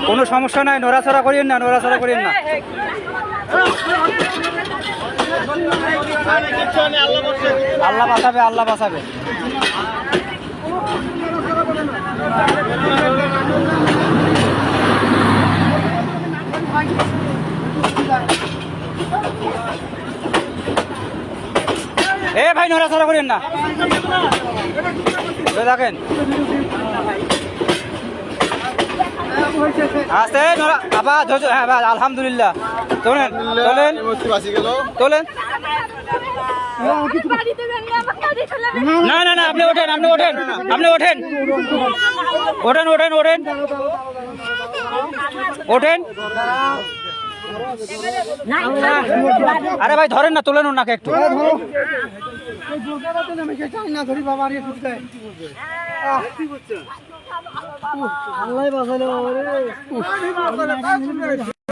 কোনো সমস্যা নাই, নড়াচড়া করিয়েন না, নড়াচড়া করিয়েন না। আল্লাহ বাঁচাবে, আল্লাহ বাঁচাবে। এ ভাই নড়াচড়া করেন না, দেখেন আস্তে আবার হ্যাঁ ভাই আলহামদুলিল্লাহ। তোলেন তোলেন তোলেন। না না না আপনি ওঠেন, আপনি ওঠেন, আপনি ওঠেন ওঠেন ওঠেন ওঠেন ওঠেন। আরে ভাই ধরেন না, তোলেন ওনাকে একটু। আল্লাহ বাঁচালো।